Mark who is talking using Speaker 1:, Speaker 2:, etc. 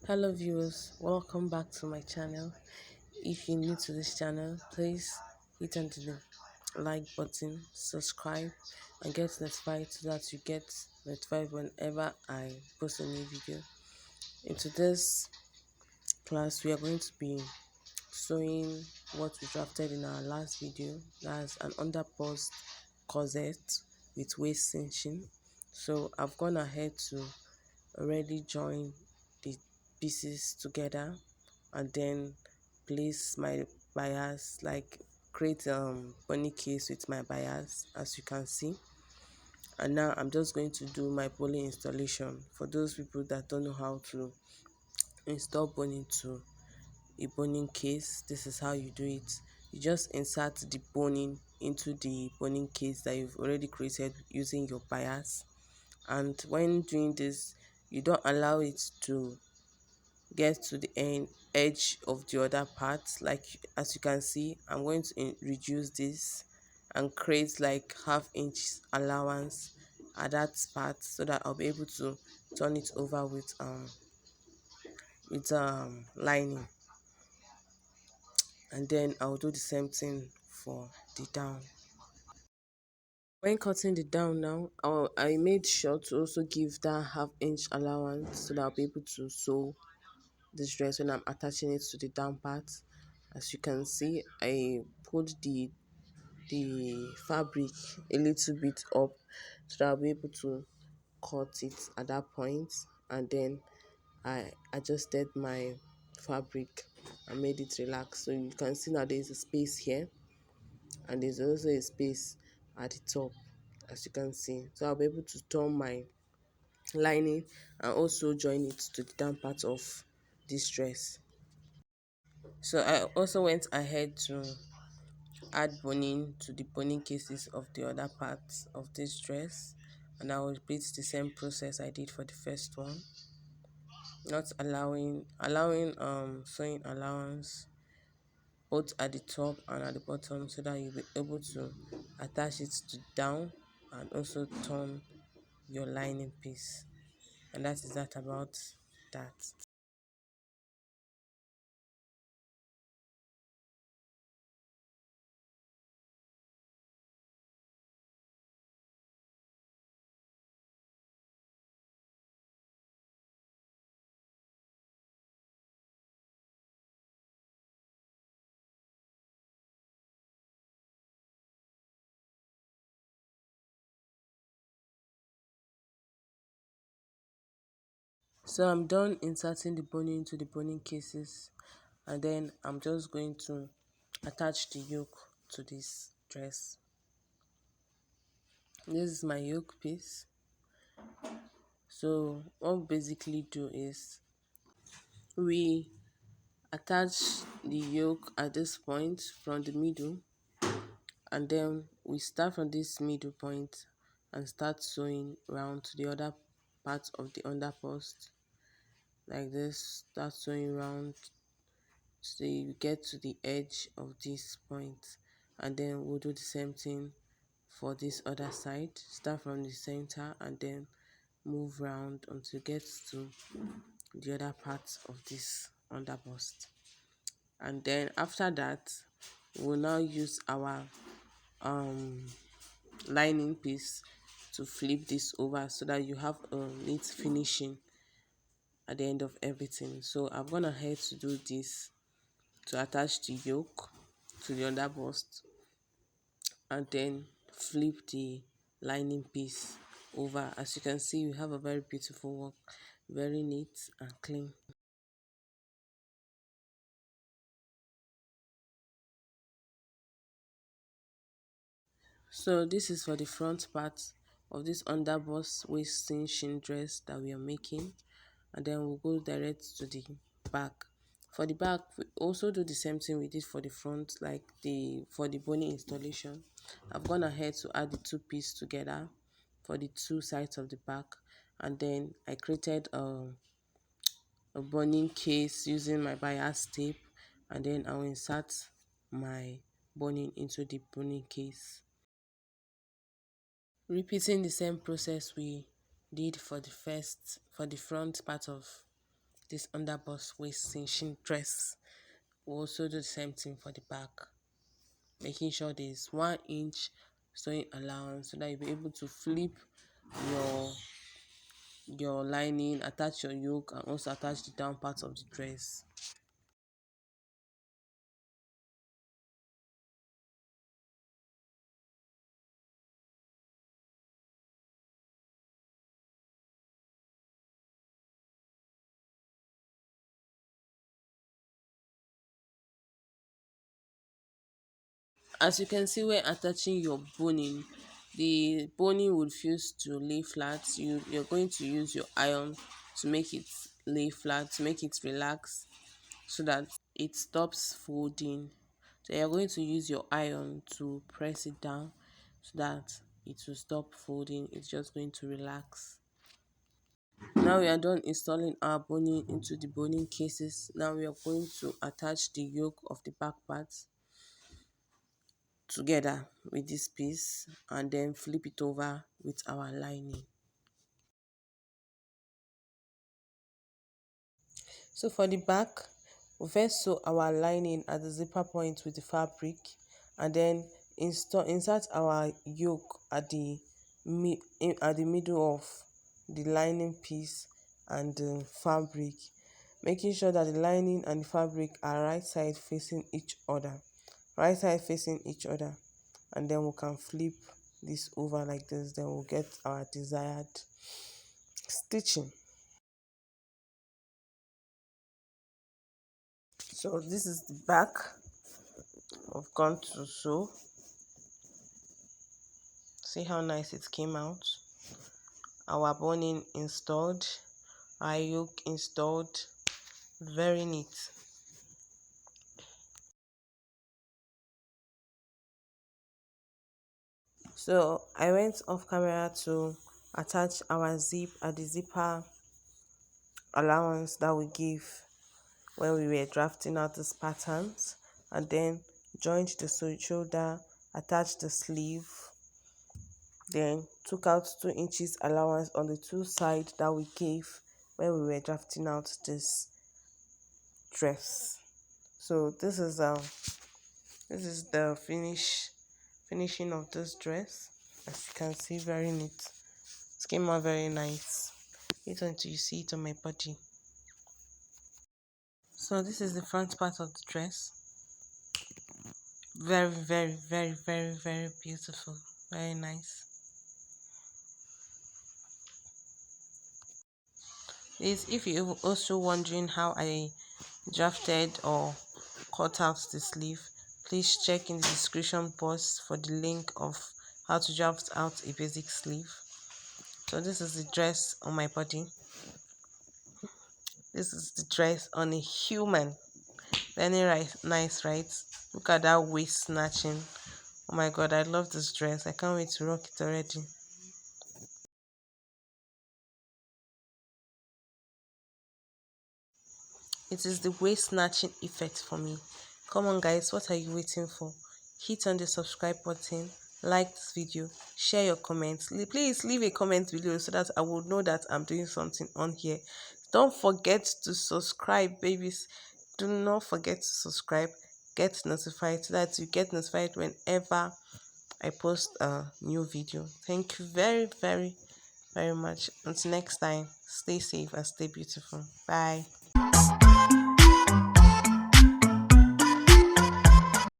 Speaker 1: Hello viewers, welcome back to my channel. If you're new to this channel, please hit on the like button, subscribe and get notified so that you get notified whenever I post a new video. In today's class, we are going to be showing what we drafted in our last video. That's an underbust corset with waist cinching. So I've gone ahead to already join the pieces together and then place my bias, like create bunny case with my bias, as you can see. And now I'm just going to do my bowling installation. For those people that don't know how to install boning to a boning case, this is how you do it. You just insert the boning into the boning case that you've already created using your bias, and when doing this, you don't allow it to get to the edge of the other part. Like, as you can see, I'm going to reduce this and create like half-inch allowance at that part so that I'll be able to turn it over with lining, and then I'll do the same thing for the down. When cutting the down now, I made sure to also give that half-inch allowance so that I'll be able to sew this dress when I'm attaching it to the down part. As you can see, I put the fabric a little bit up so that I'll be able to cut it at that point, and then I adjusted my fabric and made it relax. So you can see now there's a space here and there's also a space at the top, as you can see. So I'll be able to turn my lining and also join it to the down part of this dress. So I also went ahead to add boning to the boning cases of the other parts of this dress, and I will repeat the same process I did for the first one, not allowing sewing allowance both at the top and at the bottom so that you'll be able to attach it to down and also turn your lining piece. And that is that about that. So I'm done inserting the boning into the boning cases, and then I'm just going to attach the yoke to this dress. This is my yoke piece. So what we basically do is we attach the yoke at this point from the middle, and then we start from this middle point and start sewing round to the other part of the underbust, like this. Start sewing round so you get to the edge of this point, and then we'll do the same thing for this other side. Start from the center and then move round until it gets to the other part of this underbust. And then after that, we'll now use our lining piece to flip this over so that you have a neat finishing at the end of everything. So I've gone ahead to do this to attach the yoke to the underbust and then flip the lining piece over. As you can see, we have a very beautiful work, very neat and clean. So this is for the front part of this underbust waist cinching dress that we are making, and then we'll go direct to the back. For the back, we also do the same thing we did for the front, like for the boning installation. I've gone ahead to add the two pieces together for the two sides of the back, and then I created a boning case using my bias tape, and then I'll insert my boning into the boning case, repeating the same process we did for the front part of this underbust waist cinching dress. We'll also do the same thing for the back, making sure there's 1 inch sewing allowance so that you'll be able to flip your lining, attach your yoke, and also attach the down part of the dress. As you can see, when attaching your boning, the boning would refuse to lay flat. You're going to use your iron to make it lay flat, to make it relax, so that it stops folding. So you're going to use your iron to press it down so that it will stop folding. It's just going to relax. Now we are done installing our boning into the boning cases. Now we are going to attach the yoke of the back part together with this piece and then flip it over with our lining. So for the back, we first sew our lining at the zipper point with the fabric, and then insert our yoke at the middle of the lining piece and the fabric, making sure that the lining and the fabric are right side facing each other, and then we can flip this over like this. Then we'll get our desired stitching. So this is the back. We've gone to sew. See how nice it came out. Our boning installed, our yoke installed. Very neat. So I went off camera to attach our zip at the zipper allowance that we gave when we were drafting out these patterns, and then joined the shoulder, attached the sleeve, then took out 2 inches allowance on the two sides that we gave when we were drafting out this dress. So this is the finishing of this dress. As you can see, very neat. It came out very nice. Wait until you see it on my body. So this is the front part of the dress. Very, very, very, very, very beautiful. Very nice. If you're also wondering how I drafted or cut out the sleeve, please check in the description box for the link of how to draft out a basic sleeve. So this is the dress on my body. This is the dress on a human. Very nice, right? Look at that waist snatching. Oh my god, I love this dress. I can't wait to rock it already. It is the waist snatching effect for me. Come on guys, what are you waiting for? Hit on the subscribe button, like this video, share your comments. Please leave a comment below so that I will know that I'm doing something on here. Don't forget to subscribe, babies. Do not forget to subscribe. Get notified so that you get notified whenever I post a new video. Thank you very, very, very much. Until next time, stay safe and stay beautiful. Bye.